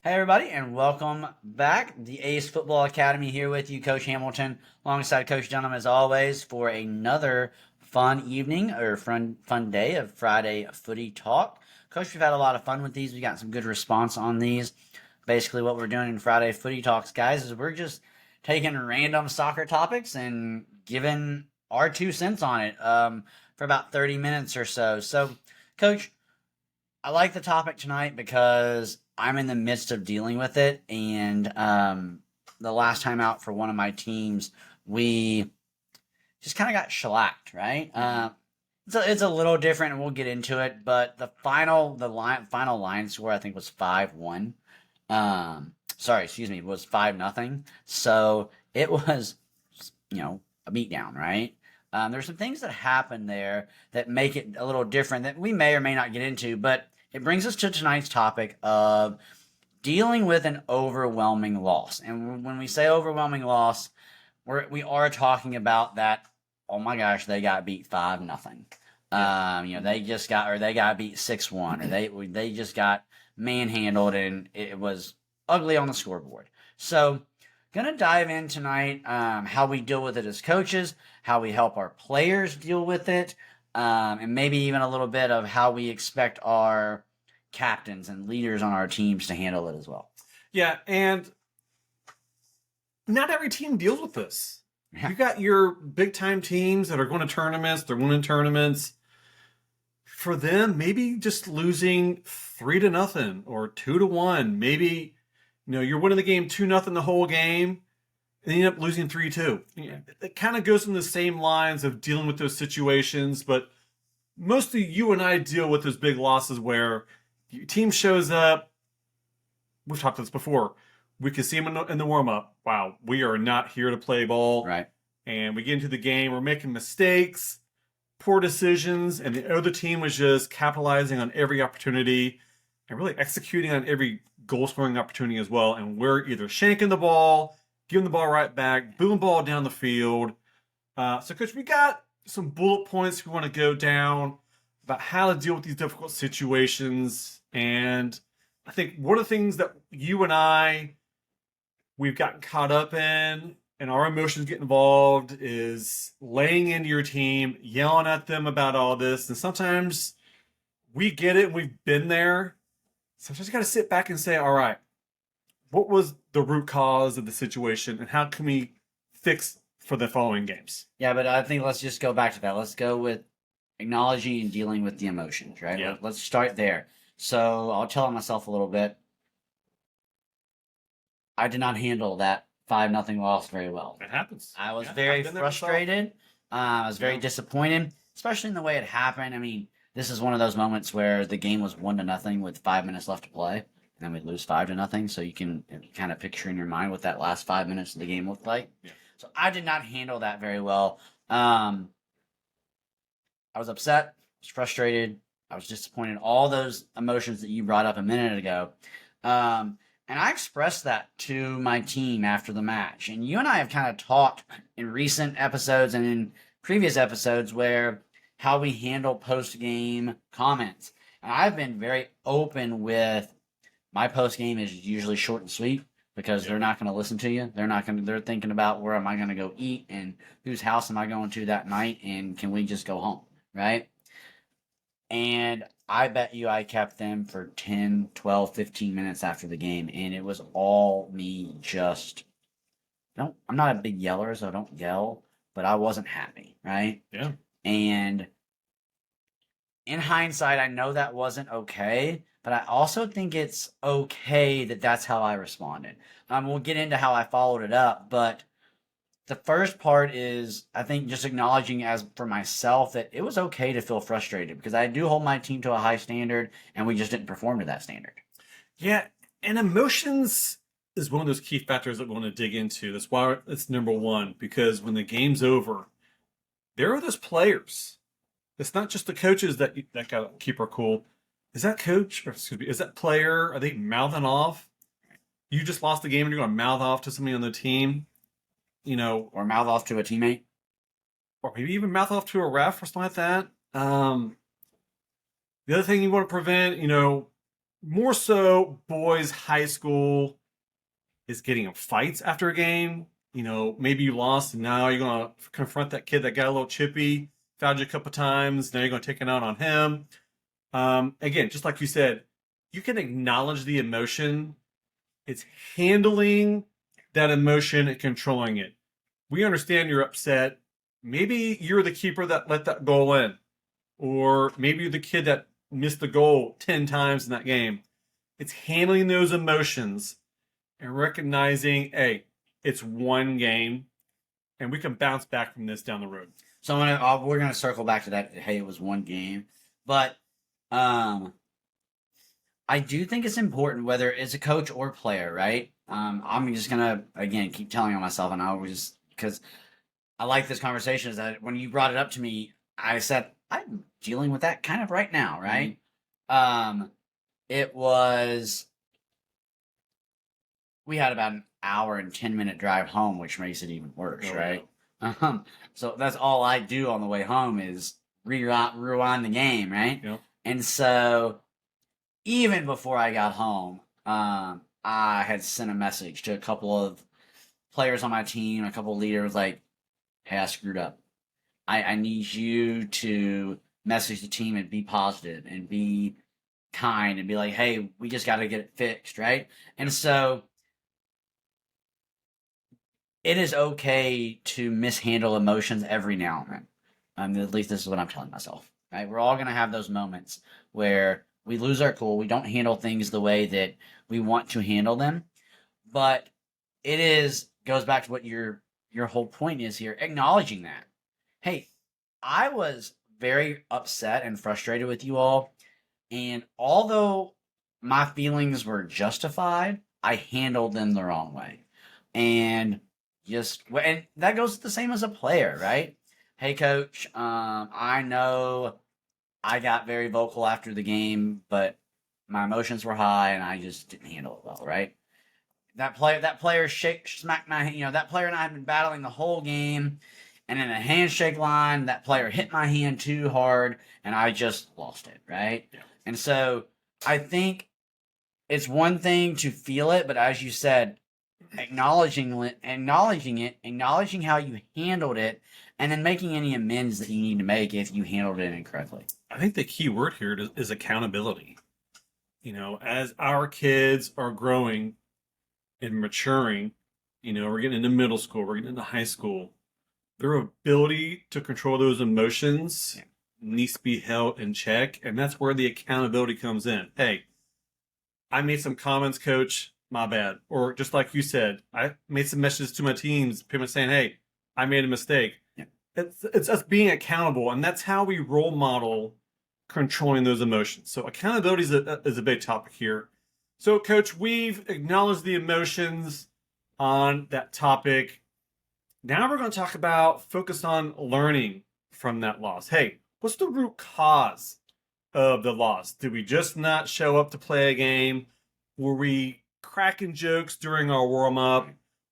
Hey everybody, and welcome back. The Ace Football Academy here with you, Coach Hamilton, alongside Coach Dunham as always for another fun evening or fun day of Friday Footy Talk. Coach, we've had a lot of fun with these. We got some good response on these. Basically, what we're doing in Friday Footy Talks, guys, is we're just taking random soccer topics and giving our 2 cents on it for about 30 minutes or so. So, Coach, I like the topic tonight because I'm in the midst of dealing with it, and the last time out for one of my teams, we just kind of got shellacked, right? It's a little different, and we'll get into it. But final line score I think was 5-1. Sorry, excuse me, was 5-0. So it was, a beatdown, right? There's some things that happen there that make it a little different that we may or may not get into, but it brings us to tonight's topic of dealing with an overwhelming loss. And when we say overwhelming loss, we are talking about that. Oh my gosh, they got beat 5-0. They got beat 6-1, or they just got manhandled, and it was ugly on the scoreboard. So, gonna dive in tonight, how we deal with it as coaches, how we help our players deal with it, and maybe even a little bit of how we expect our captains and leaders on our teams to handle it as well. Yeah, and not every team deals with this. Yeah. You got your big time teams that are going to tournaments, they're winning tournaments. For them, maybe just losing 3-0 or 2-1. Maybe, you're winning the game 2-0 the whole game, and you end up losing 3-2. It kind of goes in the same lines of dealing with those situations, but mostly you and I deal with those big losses where your team shows up. We've talked about this before. We can see them in the warm-up. Wow, we are not here to play ball. Right. And we get into the game, we're making mistakes, poor decisions, and the other team was just capitalizing on every opportunity and really executing on every goal-scoring opportunity as well. And we're either shanking the ball, giving the ball right back, booming ball down the field. So, Coach, we got some bullet points we want to go down about how to deal with these difficult situations. And I think one of the things that you and we've gotten caught up in and our emotions get involved is laying into your team, yelling at them about all this. And sometimes we get it and we've been there. Sometimes you got to sit back and say, all right, what was the root cause of the situation and how can we fix for the following games? Yeah, but I think let's just go back to that. Let's go with acknowledging and dealing with the emotions, right? Yeah. Let's start there. So I'll tell myself a little bit. I did not handle that 5-0 loss very well. It happens. I was Yeah, very I've been there frustrated. I was very Yeah. disappointed, especially in the way it happened. I mean, this is one of those moments where the game was 1-0 with 5 minutes left to play, and then we lose 5-0. So you can kind of picture in your mind what that last 5 minutes of the game looked like. Yeah. So I did not handle that very well. I was upset. I was frustrated. I was disappointed. All those emotions that you brought up a minute ago. And I expressed that to my team after the match. And you and I have kind of talked in recent episodes and in previous episodes where how we handle post-game comments. And I've been very open with my post-game is usually short and sweet because they're not going to listen to you. They're thinking about where am I going to go eat and whose house am I going to that night and can we just go home, right? And I bet you I kept them for 10, 12, 15 minutes after the game. And it was all me just, I'm not a big yeller, so I don't yell, but I wasn't happy, right? Yeah. And in hindsight, I know that wasn't okay, but I also think it's okay that that's how I responded. We'll get into how I followed it up, but the first part is, I think, just acknowledging as for myself that it was okay to feel frustrated because I do hold my team to a high standard and we just didn't perform to that standard. Yeah, and emotions is one of those key factors that we want to dig into. That's why it's number one, because when the game's over, there are those players. It's not just the coaches that got to keep her cool. Is that coach, or excuse me, is that player, are they mouthing off? You just lost the game and you're going to mouth off to somebody on the team? Or mouth off to a teammate. Or maybe even mouth off to a ref or something like that. The other thing you want to prevent, more so boys high school is getting in fights after a game. Maybe you lost and now you're going to confront that kid that got a little chippy, fouled you a couple times. Now you're going to take it out on him. Again, just like you said, you can acknowledge the emotion. It's handling that emotion and controlling it. We understand you're upset. Maybe you're the keeper that let that goal in, or maybe you're the kid that missed the goal 10 times in that game. It's handling those emotions and recognizing, hey, it's one game and we can bounce back from this down the road. So we're gonna circle back to that. Hey, it was one game, but I do think it's important whether it's a coach or player, right? I'm just gonna again keep telling on myself, and I was because I like this conversation. Is that when you brought it up to me, I said I'm dealing with that kind of right now, right? It was we had about an hour and 10-minute drive home, which makes it even worse, Oh, right? So that's all I do on the way home is rewind the game, right? Yep. And so even before I got home, I had sent a message to a couple of players on my team, a couple of leaders, like, "Hey, I screwed up. I need you to message the team and be positive and be kind and be like, hey, we just got to get it fixed, right?" And so it is okay to mishandle emotions every now and then. At least this is what I'm telling myself. Right? We're all gonna have those moments where we lose our cool, we don't handle things the way that we want to handle them. But it is goes back to what your whole point is here, acknowledging that. Hey, I was very upset and frustrated with you all, and although my feelings were justified, I handled them the wrong way. And and that goes the same as a player, right? Hey, coach, I know I got very vocal after the game, but my emotions were high and I just didn't handle it well, right? That player smacked my, that player and I had been battling the whole game, and in a handshake line, that player hit my hand too hard, and I just lost it, right? Yeah. And so I think it's one thing to feel it, but as you said, acknowledging how you handled it, and then making any amends that you need to make if you handled it incorrectly. I think the key word here is accountability. As our kids are growing and maturing, we're getting into middle school, we're getting into high school, their ability to control those emotions needs to be held in check. And that's where the accountability comes in. Hey, I made some comments, coach, my bad. Or just like you said, I made some messages to my teams, pretty much saying, hey, I made a mistake. Yeah. It's us being accountable. And that's how we role model controlling those emotions. So accountability is a big topic here. So, coach, we've acknowledged the emotions on that topic. Now we're going to talk about focus on learning from that loss. Hey, what's the root cause of the loss? Did we just not show up to play a game? Were we cracking jokes during our warm up?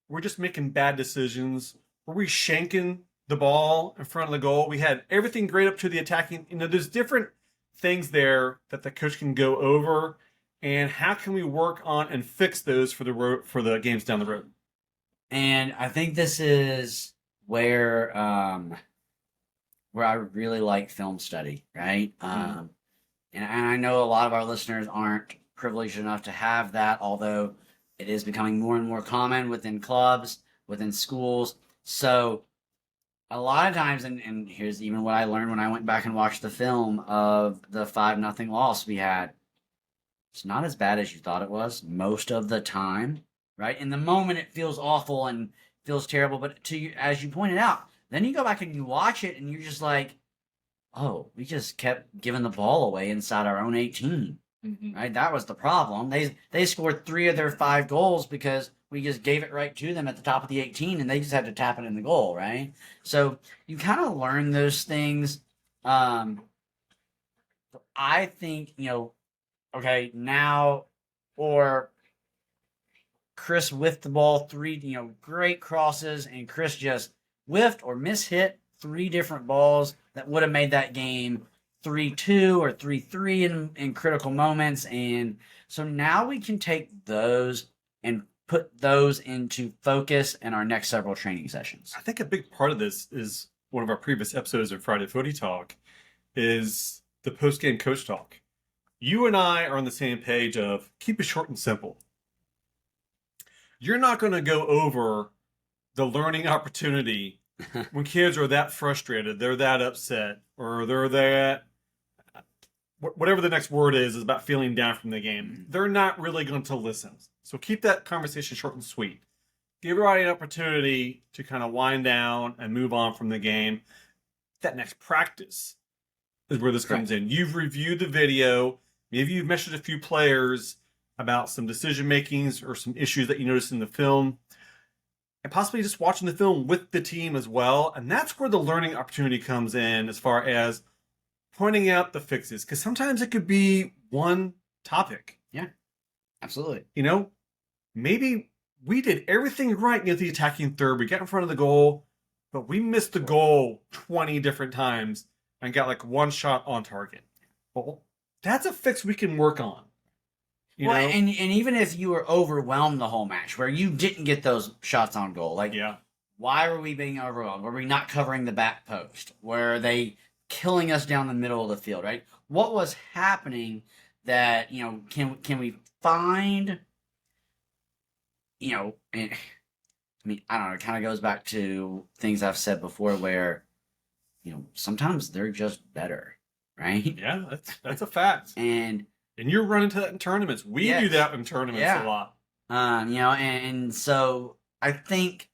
Were we just making bad decisions? Were we shanking the ball in front of the goal? We had everything great up to the attacking. There's different things there that the coach can go over, and how can we work on and fix those for the games down the road? And I think this is where I really like film study, right? And I know a lot of our listeners aren't privileged enough to have that, although it is becoming more and more common within clubs, within schools. So a lot of times, and here's even what I learned when I went back and watched the film of the 5-0 loss we had. It's not as bad as you thought it was most of the time, right? In the moment, it feels awful and feels terrible, but to you, as you pointed out, then you go back and you watch it, and you're just like, oh, we just kept giving the ball away inside our own 18, right? That was the problem. They scored 3 of their 5 goals because we just gave it right to them at the top of the 18, and they just had to tap it in the goal, right? So you kind of learn those things. I think, okay, now, or Chris whiffed the ball 3, great crosses, and Chris just whiffed or mishit 3 different balls that would have made that game 3-2 or 3-3 in critical moments. And so now we can take those and put those into focus in our next several training sessions. I think a big part of this is one of our previous episodes of Friday Footy Talk is the post-game coach talk. You and I are on the same page of keep it short and simple. You're not going to go over the learning opportunity when kids are that frustrated, they're that upset, or they're that, whatever the next word is about feeling down from the game. They're not really going to listen. So keep that conversation short and sweet. Give everybody an opportunity to kind of wind down and move on from the game. That next practice is where this comes in. You've reviewed the video. Maybe you've messaged a few players about some decision makings or some issues that you noticed in the film, and possibly just watching the film with the team as well. And that's where the learning opportunity comes in as far as pointing out the fixes, because sometimes it could be one topic. Yeah, absolutely. You know, maybe we did everything right near the attacking third. We got in front of the goal, but we missed the goal 20 different times and got like one shot on target. Well, that's a fix we can work on. You know? And even if you were overwhelmed the whole match, where you didn't get those shots on goal, like, why were we being overwhelmed? Were we not covering the back post? Were they killing us down the middle of the field, right? What was happening that, can we find, I mean, I don't know, it kind of goes back to things I've said before where, sometimes they're just better, right? Yeah, that's a fact. And you're running to that in tournaments. We do that in tournaments a lot. And so I think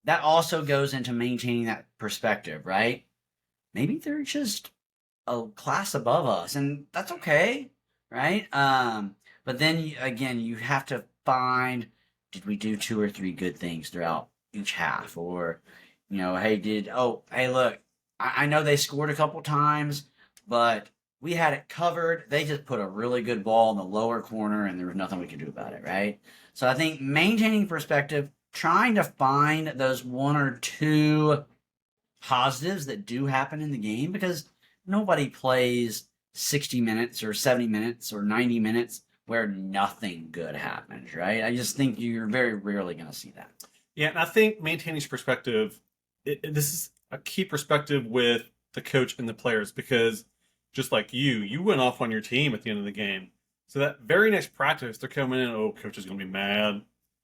that also goes into maintaining that perspective, right? Maybe they're just a class above us, and that's okay, right? But then again, you have to find, did we do 2 or 3 good things throughout each half? Or, hey, look, I know they scored a couple times, but we had it covered. They just put a really good ball in the lower corner, and there was nothing we could do about it, right? So I think maintaining perspective, trying to find those 1 or 2 positives that do happen in the game, because nobody plays 60 minutes or 70 minutes or 90 minutes where nothing good happens, right? I just think you're very rarely going to see that. Yeah, and I think maintaining perspective, this is a key perspective with the coach and the players, because just like you went off on your team at the end of the game. So that very next practice, they're coming in, coach is going to be mad.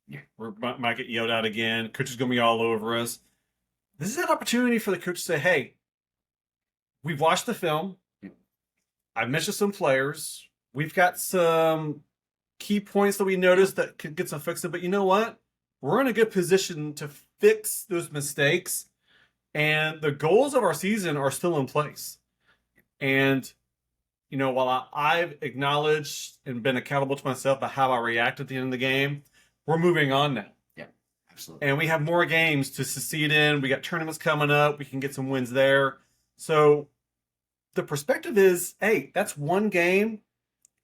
Yeah. We might get yelled at again. Coach is going to be all over us. This is an opportunity for the coach to say, hey, we've watched the film. I've mentioned some players. We've got some key points that we noticed that could get some fixing. But you know what? We're in a good position to fix those mistakes. And the goals of our season are still in place. And, while I've acknowledged and been accountable to myself about how I react at the end of the game, we're moving on now. Yeah, absolutely. And we have more games to succeed in. We got tournaments coming up. We can get some wins there. So the perspective is, hey, that's one game.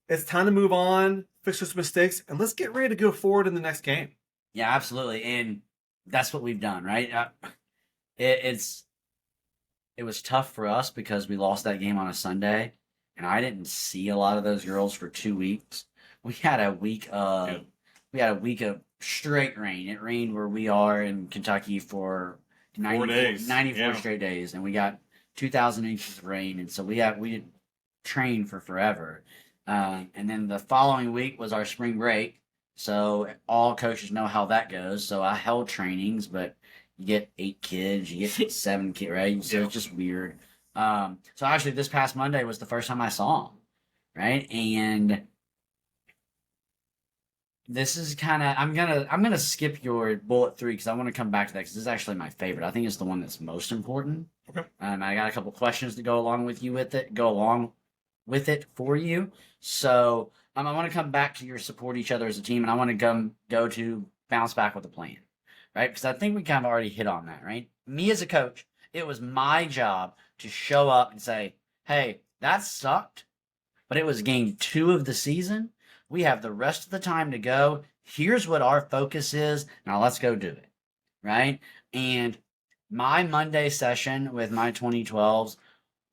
It's time to move on, fix those mistakes, and let's get ready to go forward in the next game. Yeah, absolutely. And that's what we've done, right? It was tough for us because we lost that game on a Sunday, and I didn't see a lot of those girls for 2 weeks. We had a week of straight rain. It rained where we are in Kentucky for 94 straight days, and we got 2,000 inches of rain, and so we didn't train for forever. And then the following week was our spring break, so all coaches know how that goes. So I held trainings, but you get 8 kids, you get 7 kids, right? So it's just weird. So actually, this past Monday was the first time I saw them, right? And this is kind of I'm gonna skip your bullet 3 because I want to come back to that because this is actually my favorite. I think it's the one that's most important. Okay. I got a couple questions to go along with it for you. So I want to come back to your support each other as a team, and I want to go to bounce back with a plan. Right? Because I think we kind of already hit on that, right? Me as a coach, it was my job to show up and say, hey, that sucked, but it was game 2 of the season. We have the rest of the time to go. Here's what our focus is. Now let's go do it, right? And my Monday session with my 2012s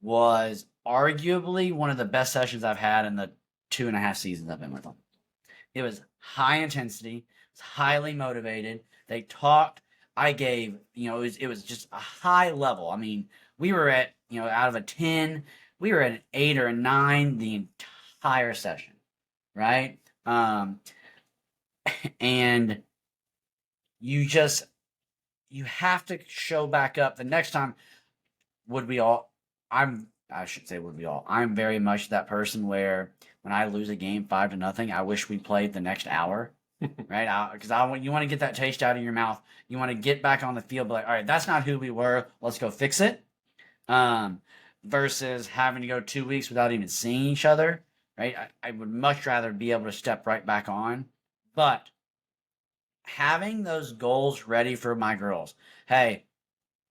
was arguably one of the best sessions I've had in the 2.5 seasons I've been with them. It was high intensity, it was highly motivated. They talked. I gave, it was just a high level. I mean, we were at, out of a 10, we were at an 8 or a 9 the entire session, right? And you just, you have to show back up the next time. Would we all, I should say, would we all, I'm very much that person where when I lose a game 5-0, I wish we played the next hour, right? Because you want to get that taste out of your mouth. You want to get back on the field, but like, all right, that's not who we were. Let's go fix it. Versus having to go 2 weeks without even seeing each other, right? I would much rather be able to step right back on. But having those goals ready for my girls. Hey,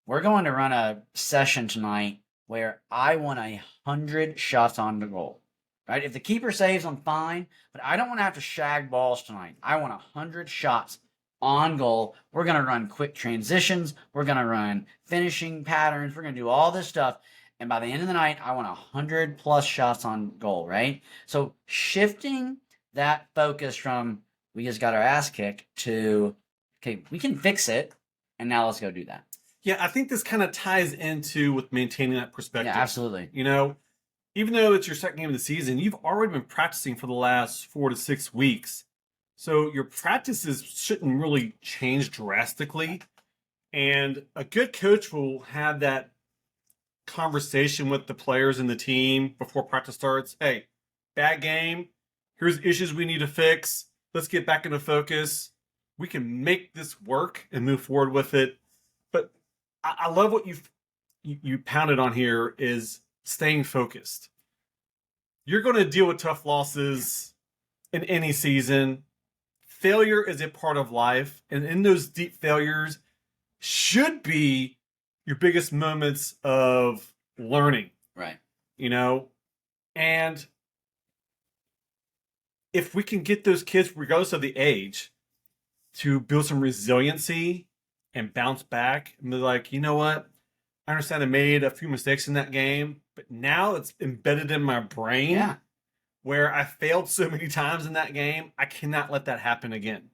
we're going to run a session tonight where I want 100 shots on the goal. Right? If the keeper saves, I'm fine, but I don't want to have to shag balls tonight. I want 100 shots on goal. We're going to run quick transitions. We're going to run finishing patterns. We're going to do all this stuff. And by the end of the night, I want 100 plus shots on goal, right? So shifting that focus from we just got our ass kicked to, okay, we can fix it. And now let's go do that. Yeah, I think this kind of ties into with maintaining that perspective. Yeah, absolutely. Even though it's your second game of the season, you've already been practicing for the last 4 to 6 weeks. So your practices shouldn't really change drastically. And a good coach will have that conversation with the players and the team before practice starts. Hey, bad game. Here's issues we need to fix. Let's get back into focus. We can make this work and move forward with it. But I love what you pounded on here is staying focused. You're going to deal with tough losses in any season. Failure is a part of life. And in those deep failures should be your biggest moments of learning. Right. And if we can get those kids, regardless of the age, to build some resiliency and bounce back and be like, you know what? I understand I made a few mistakes in that game, but now it's embedded in my brain where I failed so many times in that game. I cannot let that happen again.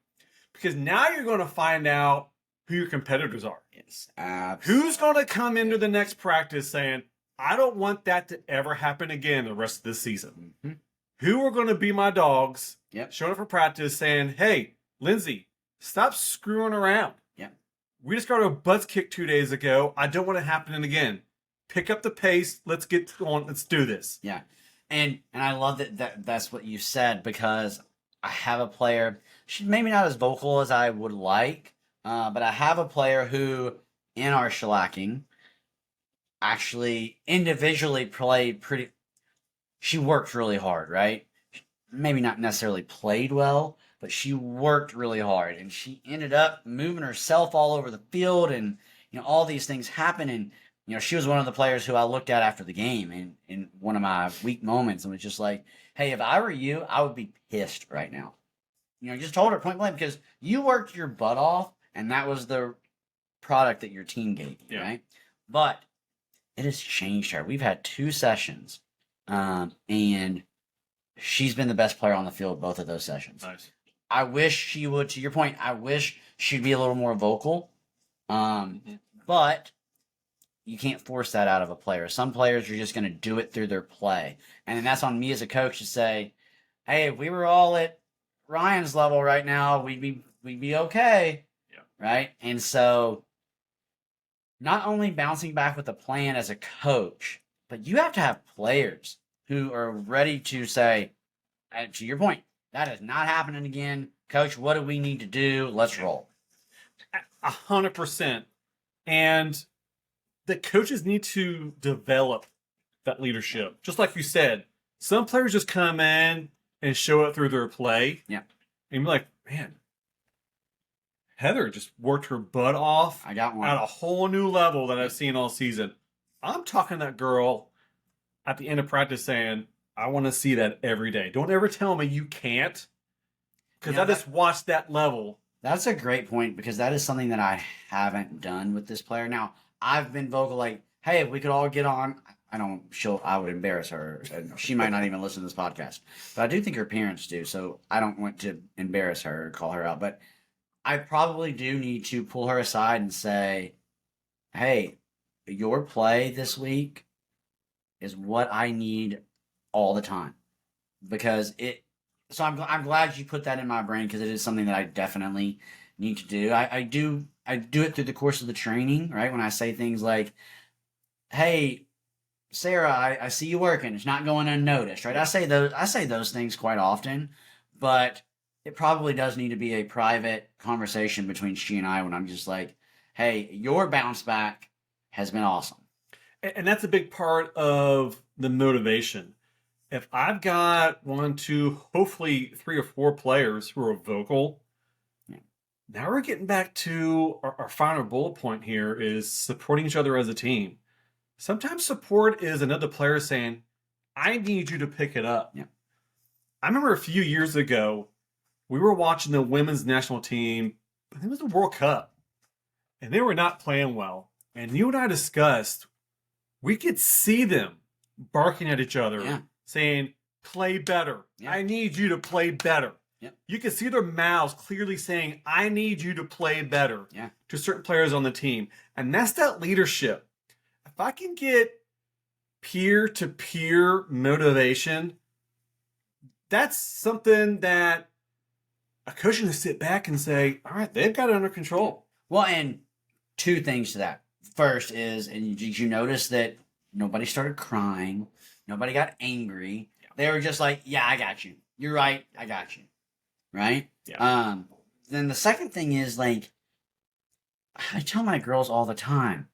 Because now you're going to find out who your competitors are. Yes, absolutely. Who's going to come into the next practice saying, I don't want that to ever happen again the rest of this season. Mm-hmm. Who are going to be my dogs showing up for practice saying, hey, Lindsay, stop screwing around. We just got our butts kicked 2 days ago. I don't want it happening again. Pick up the pace. Let's get going. Let's do this. Yeah. And I love that's what you said, because I have a player, she's maybe not as vocal as I would like, but I have a player who, in our shellacking, actually individually played pretty, she worked really hard, right? Maybe not necessarily played well, but she worked really hard, and she ended up moving herself all over the field, and all these things happen. And she was one of the players who I looked at after the game in one of my weak moments, and was just like, hey, if I were you, I would be pissed right now. Just told her point blank, because you worked your butt off, and that was the product that your team gave you, right? But it has changed her. We've had 2 sessions, and she's been the best player on the field both of those sessions. Nice. I wish she would, to your point, I wish she'd be a little more vocal. But you can't force that out of a player. Some players are just going to do it through their play. And then that's on me as a coach to say, hey, if we were all at Ryan's level right now, we'd be okay. Yeah. Right? And so not only bouncing back with a plan as a coach, but you have to have players who are ready to say, to your point, that is not happening again. Coach, what do we need to do? Let's roll. 100%. And the coaches need to develop that leadership. Just like you said, some players just come in and show it through their play. Yeah. And you're like, man, Heather just worked her butt off. I got one. At a whole new level that I've seen all season. I'm talking to that girl at the end of practice saying, I want to see that every day. Don't ever tell me you can't, because I just watched that level. That's a great point, because that is something that I haven't done with this player. Now, I've been vocal like, hey, if we could all get on, I would embarrass her. And she might not even listen to this podcast, but I do think her parents do. So I don't want to embarrass her or call her out, but I probably do need to pull her aside and say, hey, your play this week is what I need all the time because so I'm glad you put that in my brain because it is something that I definitely need to do. I do it through the course of the training, right? When I say things like, "Hey, Sarah, I see you working. It's not going unnoticed," right? I say those things quite often, but it probably does need to be a private conversation between she and I when I'm just like, "Hey, your bounce back has been awesome." And that's a big part of the motivation. If I've got one, two, hopefully 3 or 4 players who are vocal, Yeah. now we're getting back to our final bullet point here is supporting each other as a team. Sometimes support is another player saying, I need you to pick it up. Yeah. I remember a few years ago, we were watching the women's national team. I think it was the World Cup, and they were not playing well. And you and I discussed, we could see them barking at each other, Yeah. saying, play better. Yeah. I need you to play better. Yep. You could see their mouths clearly saying, I need you to play better Yeah. to certain players on the team. And that's that leadership. If I can get peer-to-peer motivation, that's something that a coach can sit back and say, all right, they've got it under control. Well, and 2 things to that. First is, and did you notice that nobody started crying? Nobody got angry. Yeah. They were just like, yeah, I got you. You're right. I got you. Right? Yeah. Then the second thing is, like, I tell my girls all the time,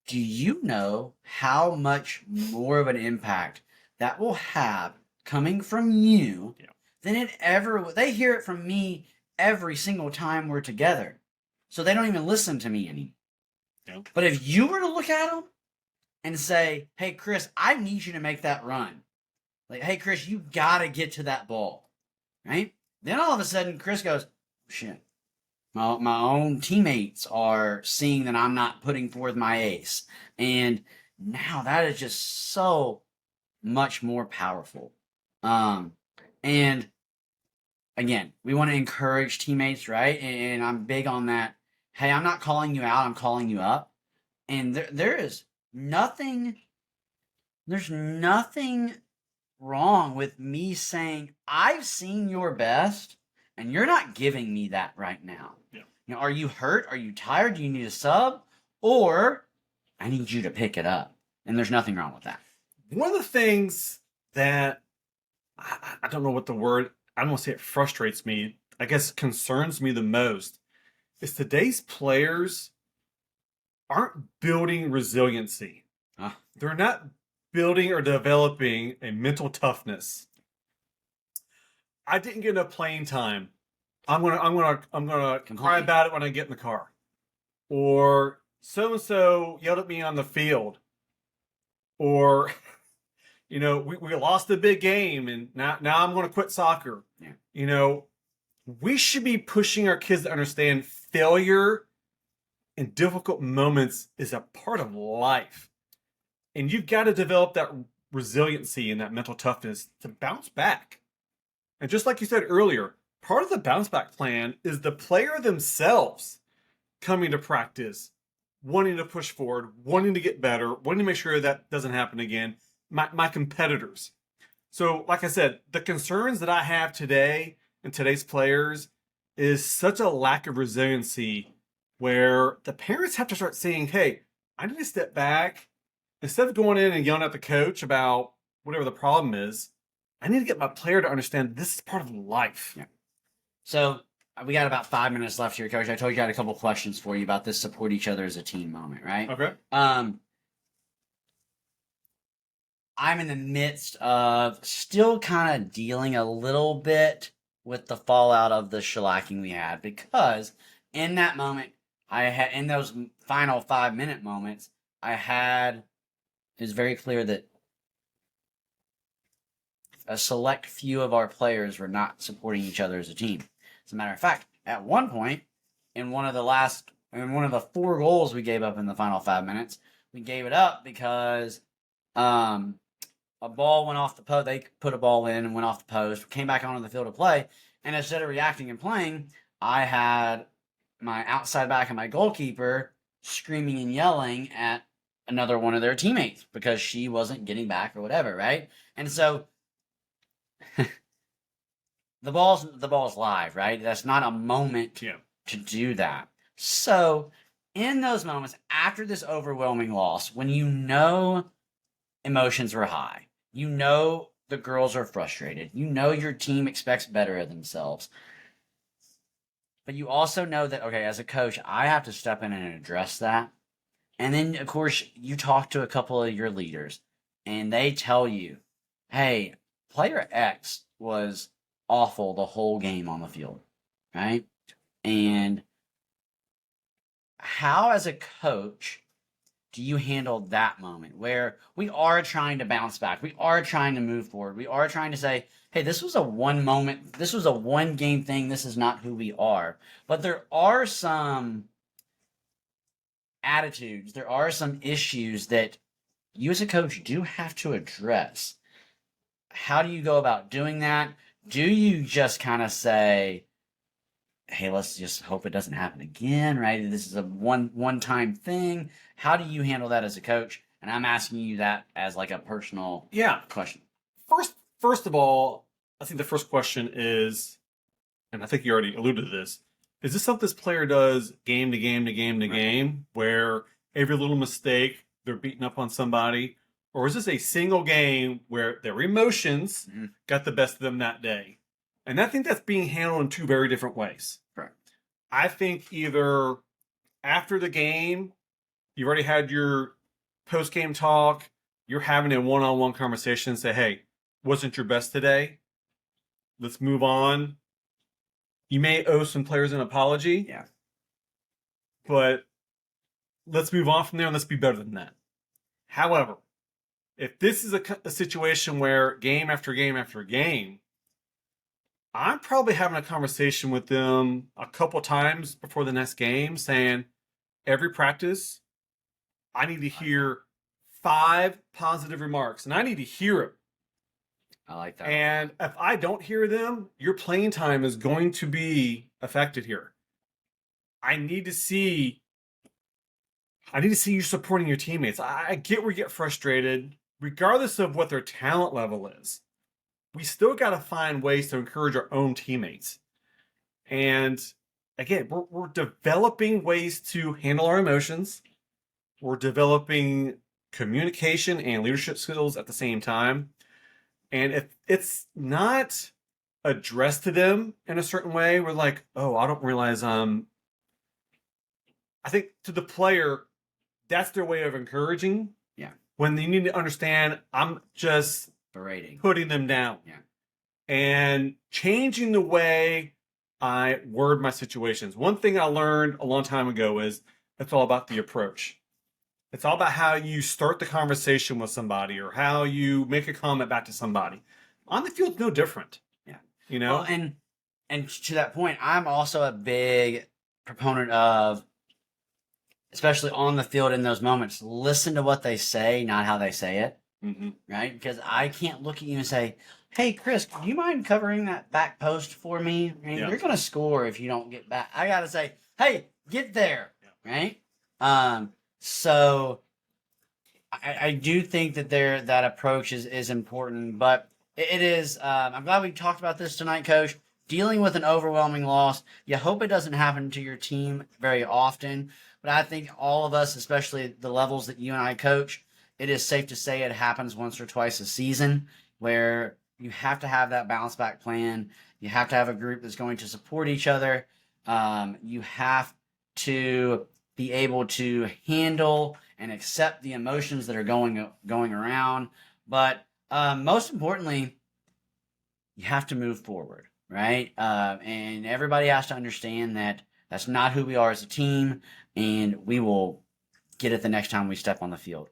do you know how much more of an impact that will have coming from you Yeah. than it ever, they hear it from me every single time we're together. So they don't even listen to me anymore. Yeah. But if you were to look at them and say, hey, Chris, I need you to make that run. Like, hey, Chris, you got to get to that ball. Right? Then all of a sudden, Chris goes, shit. My own teammates are seeing that I'm not putting forth my ace. And now that is just so much more powerful. And again, we want to encourage teammates, right? And I'm big on that. Hey, I'm not calling you out, I'm calling you up. And there's nothing wrong with me saying, I've seen your best, and you're not giving me that right now. Yeah. You know, are you hurt? Are you tired? Do you need a sub? Or I need you to pick it up. And there's nothing wrong with that. One of the things that I don't know what the word, I don't want to say it frustrates me, I guess concerns me the most is today's players aren't building resiliency. They're not building or developing a mental toughness. I didn't get enough playing time. I'm gonna cry about it when I get in the car. Or so and so yelled at me on the field. Or you know, we lost a big game and now I'm gonna quit soccer. Yeah. You know, we should be pushing our kids to understand failure and difficult moments is a part of life. And you've got to develop that resiliency and that mental toughness to bounce back. And just like you said earlier, part of the bounce back plan is the player themselves coming to practice, wanting to push forward, wanting to get better, wanting to make sure that doesn't happen again. My competitors. So, like I said, the concerns that I have today and today's players is such a lack of resiliency where the parents have to start saying, hey, I need to step back. Instead of going in and yelling at the coach about whatever the problem is, I need to get my player to understand this is part of life. Yeah. So we got about 5 minutes left here, Coach. I told you I had a couple questions for you about this support each other as a team moment, right? Okay. I'm in the midst of still kind of dealing a little bit with the fallout of the shellacking we had because in that moment, in those final 5-minute moments, it was very clear that a select few of our players were not supporting each other as a team. As a matter of fact, at one point, in one of the 4 goals we gave up in the final 5 minutes, we gave it up because A ball went off the post. They put a ball in and went off the post. Came back onto the field to play, and instead of reacting and playing, I had my outside back and my goalkeeper screaming and yelling at another one of their teammates because she wasn't getting back or whatever, right? And so the ball's live, right? That's not a moment to do that. So in those moments after this overwhelming loss, when you know emotions were high, you know the girls are frustrated, you know your team expects better of themselves, but you also know that, okay, as a coach, I have to step in and address that. And then, of course, you talk to a couple of your leaders and they tell you, hey, player X was awful the whole game on the field, right? And how, as a coach, do you handle that moment where we are trying to bounce back? We are trying to move forward. We are trying to say, hey, this was a one moment, this was a one game thing. This is not who we are. But there are some attitudes, there are some issues that you as a coach do have to address. How do you go about doing that? Do you just kind of say, hey, let's just hope it doesn't happen again, right? This is a one-time thing. How do you handle that as a coach? And I'm asking you that as like a personal question. First of all, I think the first question is, and I think you already alluded to this, is this something this player does game to game to game to game, where every little mistake, they're beating up on somebody? Or is this a single game where their emotions got the best of them that day? And I think that's being handled in two very different ways. Correct. I think either after the game, you've already had your post-game talk, you're having a one-on-one conversation, say, hey, wasn't your best today. Let's move on. You may owe some players an apology. Yeah. But let's move on from there and let's be better than that. However, if this is a situation where game after game after game, I'm probably having a conversation with them a couple times before the next game saying, every practice, I need to hear 5 positive remarks, and I need to hear it. I like that. And if I don't hear them, your playing time is going to be affected here. I need to see you supporting your teammates. I get where you get frustrated, regardless of what their talent level is. We still got to find ways to encourage our own teammates. And again, we're developing ways to handle our emotions. We're developing communication and leadership skills at the same time. And if it's not addressed to them in a certain way, we're like, oh, I don't realize I think to the player, that's their way of encouraging. Yeah. When they need to understand, I'm just berating, putting them down. Yeah. And changing the way I word my situations. One thing I learned a long time ago is it's all about the approach. It's all about how you start the conversation with somebody or how you make a comment back to somebody. On the field, no different. Yeah. You know? Well, and to that point, I'm also a big proponent of, especially on the field in those moments, listen to what they say, not how they say it. Mm-hmm. Right? Because I can't look at you and say, hey, Chris, do you mind covering that back post for me? Right? Yeah. You're going to score if you don't get back. I got to say, hey, get there. Yeah. Right? So I do think that that approach is important, but it is, I'm glad we talked about this tonight, Coach. Dealing with an overwhelming loss, you hope it doesn't happen to your team very often, but I think all of us, especially the levels that you and I coach, it is safe to say it happens once or twice a season where you have to have that bounce back plan. You have to have a group that's going to support each other. You have to be able to handle and accept the emotions that are going around. But most importantly, you have to move forward, right? And everybody has to understand that that's not who we are as a team, and we will get it the next time we step on the field.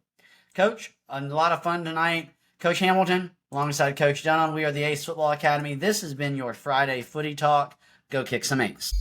Coach, a lot of fun tonight. Coach Hamilton, alongside Coach Dunham, we are the A.C.E Football Academy. This has been your Friday Footy Talk. Go kick some A's.